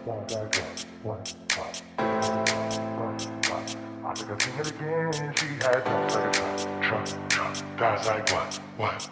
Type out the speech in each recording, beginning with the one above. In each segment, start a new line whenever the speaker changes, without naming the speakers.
Sounds like what? I think I've seen it again. She had jumps like a truck. Sounds like what?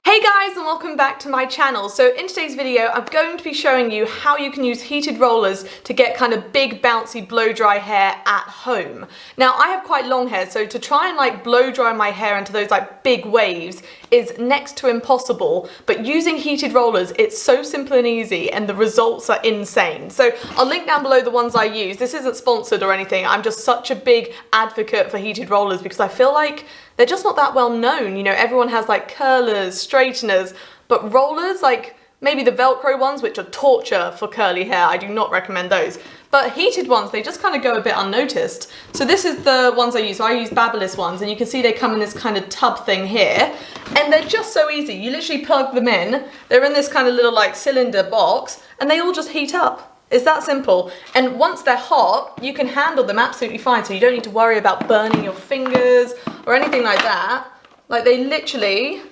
Hey guys, and welcome back to my channel. So in today's video, I'm going to be showing you how you can use heated rollers to get kind of big bouncy blow dry hair at home. Now I have quite long hair, so to try and like blow dry my hair into those like big waves is next to impossible, but using heated rollers, it's so simple and easy and the results are insane. So I'll link down below the ones I use. This isn't sponsored or anything. I'm just such a big advocate for heated rollers because I feel like they're just not that well known. You know, everyone has like curlers, straighteners, but rollers, like maybe the Velcro ones, which are torture for curly hair, I do not recommend those. But heated ones, they just kind of go a bit unnoticed. So this is the ones I use. So I use Babyliss ones, and you can see they come in this kind of tub thing here, and they're just so easy. You literally plug them in, they're in this kind of little like cylinder box, and they all just heat up. It's that simple. And once they're hot, you can handle them absolutely fine. So you don't need to worry about burning your fingers or anything like that. Like they literally,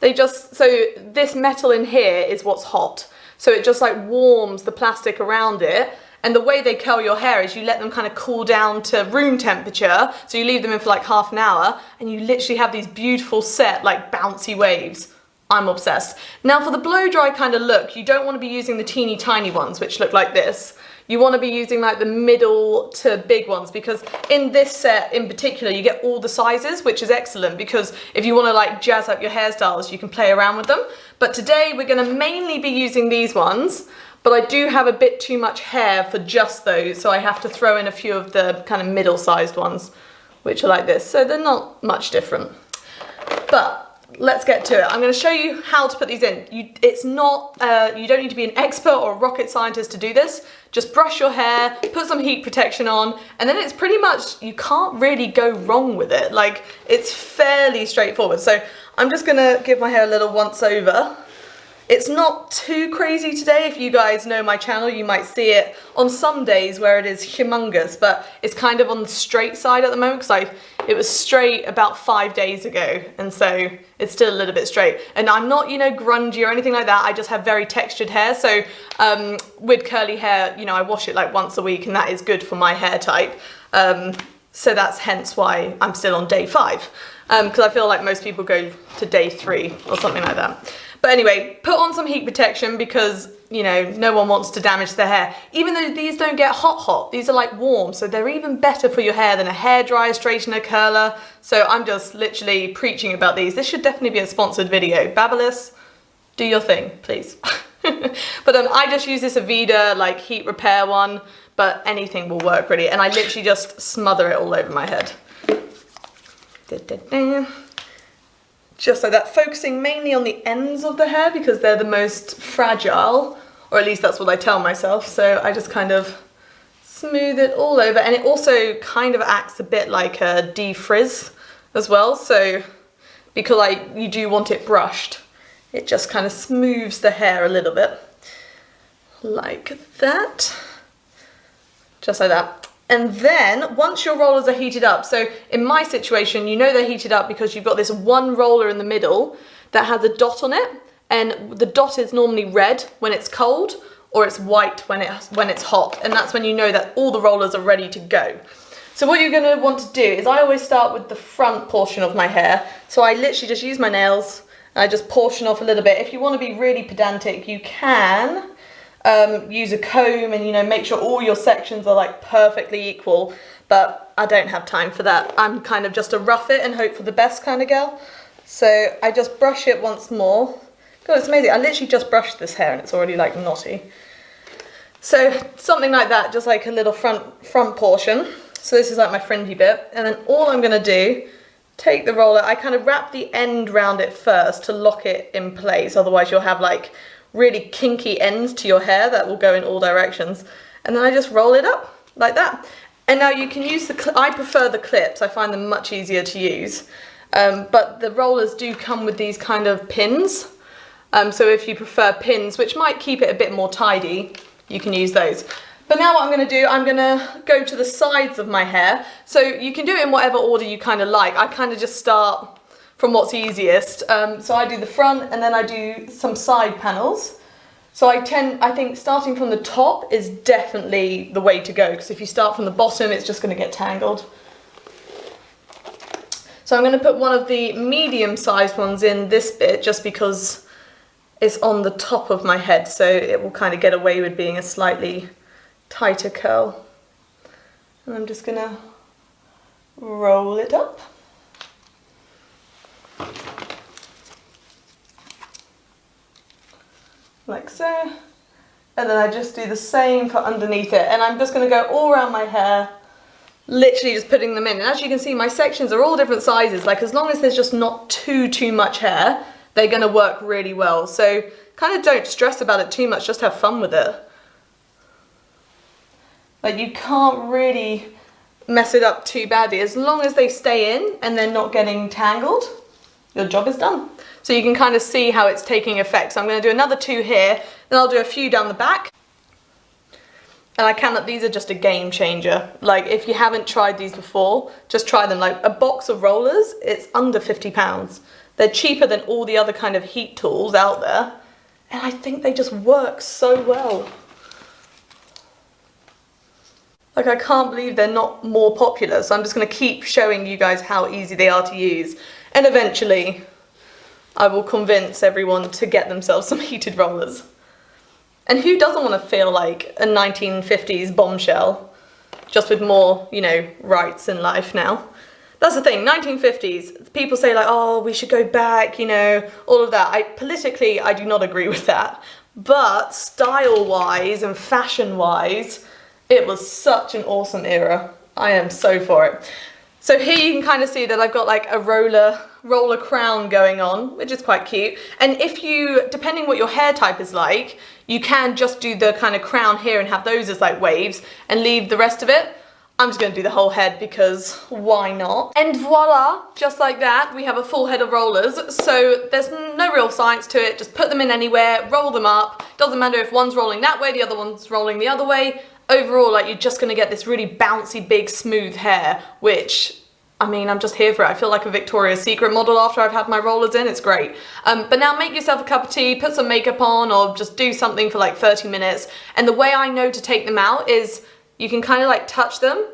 so this metal in here is what's hot. So it just like warms the plastic around it. And the way they curl your hair is you let them kind of cool down to room temperature. So you leave them in for like half an hour and you literally have these beautiful set like bouncy waves. I'm obsessed. Now for the blow dry kind of look, you don't want to be using the teeny tiny ones which look like this. You want to be using like the middle to big ones because in this set in particular you get all the sizes, which is excellent because if you want to like jazz up your hairstyles you can play around with them. But today we're going to mainly be using these ones, but I do have a bit too much hair for just those, so I have to throw in a few of the kind of middle sized ones which are like this, so they're not much different. But let's get to it. I'm going to show you how to put these in. You don't need to be an expert or a rocket scientist to do this. Just brush your hair, put some heat protection on, and then it's pretty much, you can't really go wrong with it. Like, it's fairly straightforward. So I'm just going to give my hair a little once over. It's not too crazy today. If you guys know my channel, you might see it on some days where it is humongous, but it's kind of on the straight side at the moment because it was straight about 5 days ago, and so it's still a little bit straight. And I'm not, you know, grungy or anything like that. I just have very textured hair. So with curly hair, you know, I wash it like once a week, and that is good for my hair type. So that's hence why I'm still on day 5, because I feel like most people go to day 3 or something like that. But anyway, put on some heat protection because, you know, no one wants to damage their hair. Even though these don't get hot, these are like warm, so they're even better for your hair than a hairdryer, straightener, curler. So I'm just literally preaching about these. This should definitely be a sponsored video. Babyliss, do your thing, please. But I just use this Aveda like heat repair one, but anything will work really. And I literally just smother it all over my head. Just like that, focusing mainly on the ends of the hair because they're the most fragile, or at least that's what I tell myself. So I just kind of smooth it all over, and it also kind of acts a bit like a defrizz as well. So because you do want it brushed, it just kind of smooths the hair a little bit like that, just like that. And then once your rollers are heated up, so in my situation, you know they're heated up because you've got this one roller in the middle that has a dot on it, and the dot is normally red when it's cold or it's white when it's hot, and that's when you know that all the rollers are ready to go. So what you're going to want to do is I always start with the front portion of my hair, so I literally just use my nails and I just portion off a little bit. If you want to be really pedantic, you can use a comb and, you know, make sure all your sections are like perfectly equal, but I don't have time for that. I'm kind of just a rough it and hope for the best kind of girl. So I just brush it once more. God, it's amazing. I literally just brushed this hair and it's already like knotty. So something like that, just like a little front portion. So this is like my fringy bit, and then all I'm gonna do, take the roller, I kind of wrap the end round it first to lock it in place, otherwise you'll have like really kinky ends to your hair that will go in all directions, and then I just roll it up like that. And now you can use I prefer the clips, I find them much easier to use, but the rollers do come with these kind of pins, so if you prefer pins which might keep it a bit more tidy, you can use those. But now what I'm going to do, I'm going to go to the sides of my hair, so you can do it in whatever order you kind of like. I kind of just start from what's easiest. So I do the front and then I do some side panels. So I think starting from the top is definitely the way to go, because if you start from the bottom, it's just going to get tangled. So I'm going to put one of the medium-sized ones in this bit just because it's on the top of my head, so it will kind of get away with being a slightly tighter curl. And I'm just going to roll it up. Like so. And then I just do the same for underneath it. And I'm just going to go all around my hair, literally just putting them in. And as you can see, my sections are all different sizes. Like, as long as there's just not too much hair, they're going to work really well. So kind of don't stress about it too much, just have fun with it. Like, you can't really mess it up too badly. As long as they stay in and they're not getting tangled, your job is done. So you can kind of see how it's taking effect. So I'm going to do another 2 here, then I'll do a few down the back. And these are just a game changer. Like, if you haven't tried these before, just try them. Like, a box of rollers, it's under £50. They're cheaper than all the other kind of heat tools out there. And I think they just work so well. Like, I can't believe they're not more popular. So I'm just going to keep showing you guys how easy they are to use. And eventually, I will convince everyone to get themselves some heated rollers. And who doesn't want to feel like a 1950s bombshell, just with more, you know, rights in life now? That's the thing, 1950s, people say like, oh, we should go back, you know, all of that. Politically, I do not agree with that. But style-wise and fashion-wise, it was such an awesome era. I am so for it. So here you can kind of see that I've got like a roller crown going on, which is quite cute. And if you, depending what your hair type is like, you can just do the kind of crown here and have those as like waves and leave the rest of it. I'm just going to do the whole head because why not? And voila, just like that, we have a full head of rollers. So there's no real science to it. Just put them in anywhere, roll them up. Doesn't matter if one's rolling that way, the other one's rolling the other way. Overall, like, you're just going to get this really bouncy, big, smooth hair, which, I mean, I'm just here for it. I feel like a Victoria's Secret model after I've had my rollers in. It's great. But now make yourself a cup of tea, put some makeup on, or just do something for like 30 minutes. And the way I know to take them out is you can kind of like touch them,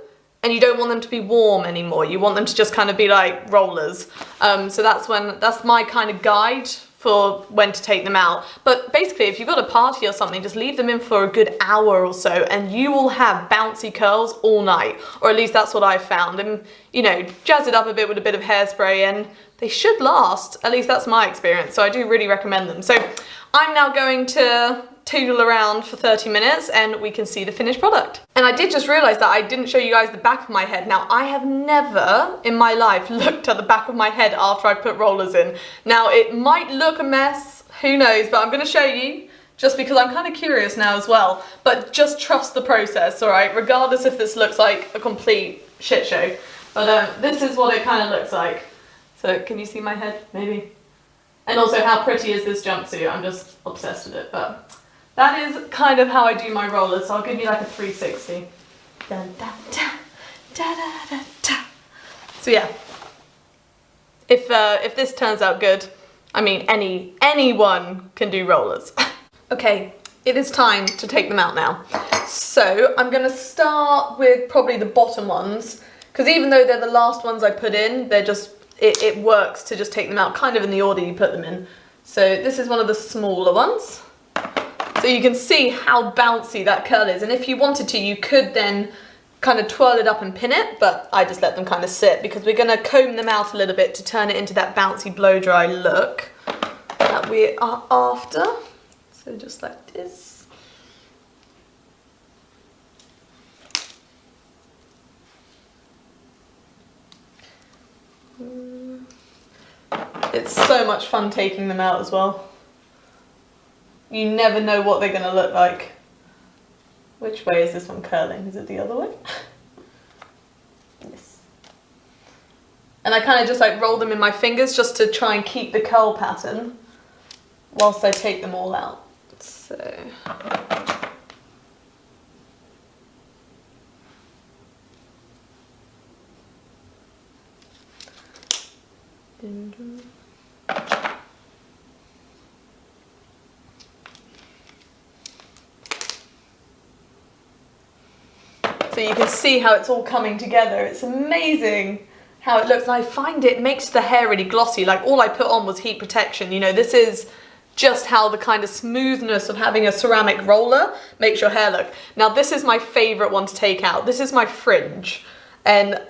and you don't want them to be warm anymore. You want them to just kind of be like rollers. So that's my kind of guide for when to take them out. But basically, if you've got a party or something, just leave them in for a good hour or so and you will have bouncy curls all night, or at least that's what I've found. And, you know, jazz it up a bit with a bit of hairspray and they should last. At least that's my experience, so I do really recommend them. So I'm now going to toodle around for 30 minutes and we can see the finished product. And I did just realize that I didn't show you guys the back of my head. Now, I have never in my life looked at the back of my head after I put rollers in. Now, it might look a mess, who knows, but I'm gonna show you just because I'm kind of curious now as well. But just trust the process, all right? Regardless if this looks like a complete shit show. But this is what it kind of looks like. So can you see my head, maybe? And also, how pretty is this jumpsuit? I'm just obsessed with it, but that is kind of how I do my rollers, so I'll give you like a 360. Dun, dun, dun, da, da, da, da. So yeah, if this turns out good, I mean anyone can do rollers. Okay, it is time to take them out now. So I'm gonna start with probably the bottom ones, because even though they're the last ones I put in, they're just, it works to just take them out kind of in the order you put them in. So this is one of the smaller ones. So you can see how bouncy that curl is, and if you wanted to, you could then kind of twirl it up and pin it, but I just let them kind of sit because we're going to comb them out a little bit to turn it into that bouncy blow dry look that we are after. So just like this. It's so much fun taking them out as well. You never know what they're going to look like. Which way is this one curling? Is it the other way? Yes. And I kind of just like roll them in my fingers just to try and keep the curl pattern whilst I take them all out. So. Dun, dun. So you can see how it's all coming together. It's amazing how it looks. And I find it makes the hair really glossy. Like all I put on was heat protection. You know, this is just how the kind of smoothness of having a ceramic roller makes your hair look. Now this is my favorite one to take out. This is my fringe. And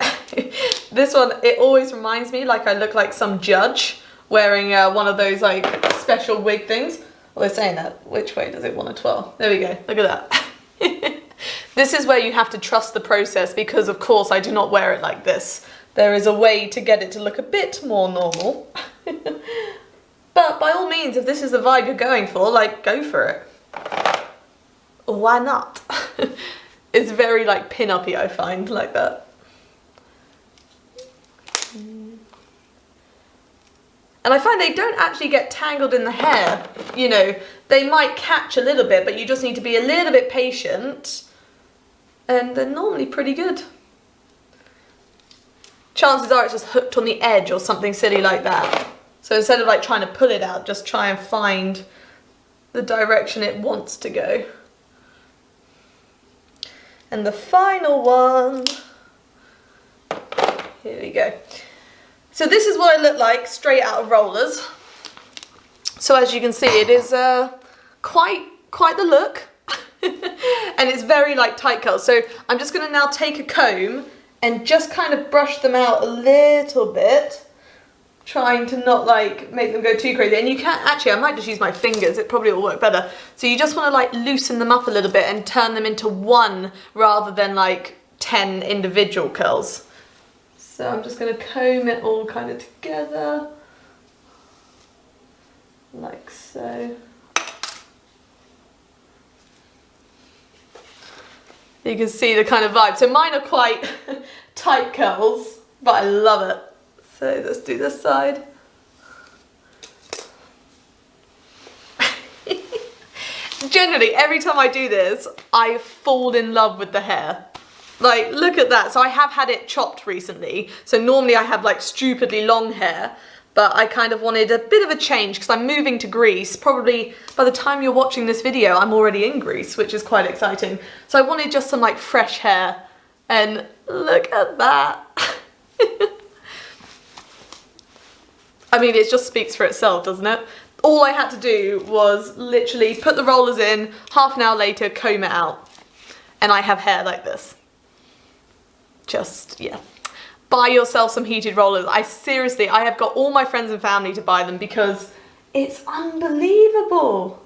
this one, it always reminds me like I look like some judge wearing one of those like special wig things. Well, they're saying that. Which way does it want to twirl? There we go. Look at that. This is where you have to trust the process because, of course, I do not wear it like this. There is a way to get it to look a bit more normal. But by all means, if this is the vibe you're going for, like, go for it. Why not? It's very, like, pin-uppy, I find, like that. And I find they don't actually get tangled in the hair. You know, they might catch a little bit, but you just need to be a little bit patient. And they're normally pretty good. Chances are it's just hooked on the edge or something silly like that. So instead of like trying to pull it out, just try and find the direction it wants to go. And the final one, here we go. So this is what I look like straight out of rollers. So as you can see, it is quite the look. And it's very like tight curls. So I'm just gonna now take a comb and just kind of brush them out a little bit, trying to not like make them go too crazy. And you can't, actually, I might just use my fingers, it probably will work better. So you just wanna like loosen them up a little bit and turn them into one rather than like 10 individual curls. So I'm just gonna comb it all kind of together, like so. You can see the kind of vibe. So mine are quite tight curls, but I love it. So let's do this side. Generally, every time I do this, I fall in love with the hair. Like, look at that. So I have had it chopped recently. So normally I have like stupidly long hair, but I kind of wanted a bit of a change because I'm moving to Greece. Probably by the time you're watching this video, I'm already in Greece, which is quite exciting. So I wanted just some like fresh hair, and look at that. I mean, it just speaks for itself, doesn't it? All I had to do was literally put the rollers in, half an hour later, comb it out, and I have hair like this. Just, yeah. Buy yourself some heated rollers. I have got all my friends and family to buy them because it's unbelievable.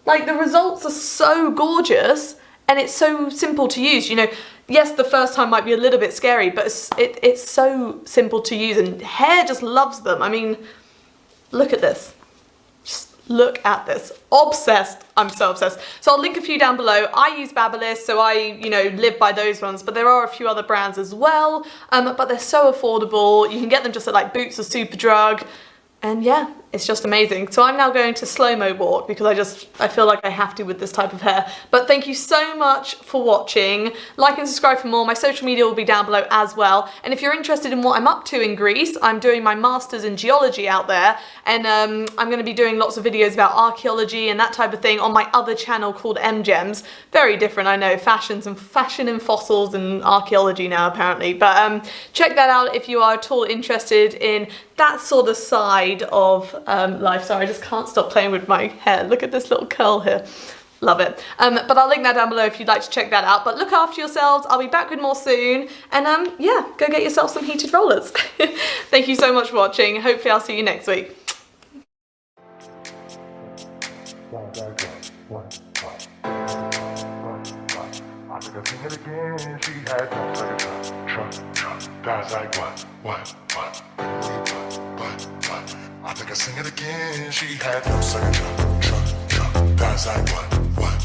Like, the results are so gorgeous and it's so simple to use. You know, yes, the first time might be a little bit scary, but it's so simple to use and hair just loves them. I mean, look at this. Just look at this. Obsessed. I'm so obsessed. So I'll link a few down below. I use Babyliss, so I, you know, live by those ones, but there are a few other brands as well. But they're so affordable. You can get them just at like Boots or Superdrug. And yeah, it's just amazing. So I'm now going to slow-mo walk because I feel like I have to with this type of hair. But thank you so much for watching. Like and subscribe for more. My social media will be down below as well. And if you're interested in what I'm up to in Greece, I'm doing my master's in geology out there. And I'm going to be doing lots of videos about archaeology and that type of thing on my other channel called MGems. Very different, I know, fashion and fossils and archaeology now apparently. But check that out if you are at all interested in that sort of side of life. Sorry, I just can't stop playing with my hair. Look at this little curl here. Love it. But I'll link that down below if you'd like to check that out. But look after yourselves. I'll be back with more soon. And yeah, go get yourself some heated rollers. Thank you so much for watching. Hopefully I'll see you next week.
I think I've seen it again. She had no second trust. That's like what? I think I sing it again. She had no second trust. That's like what?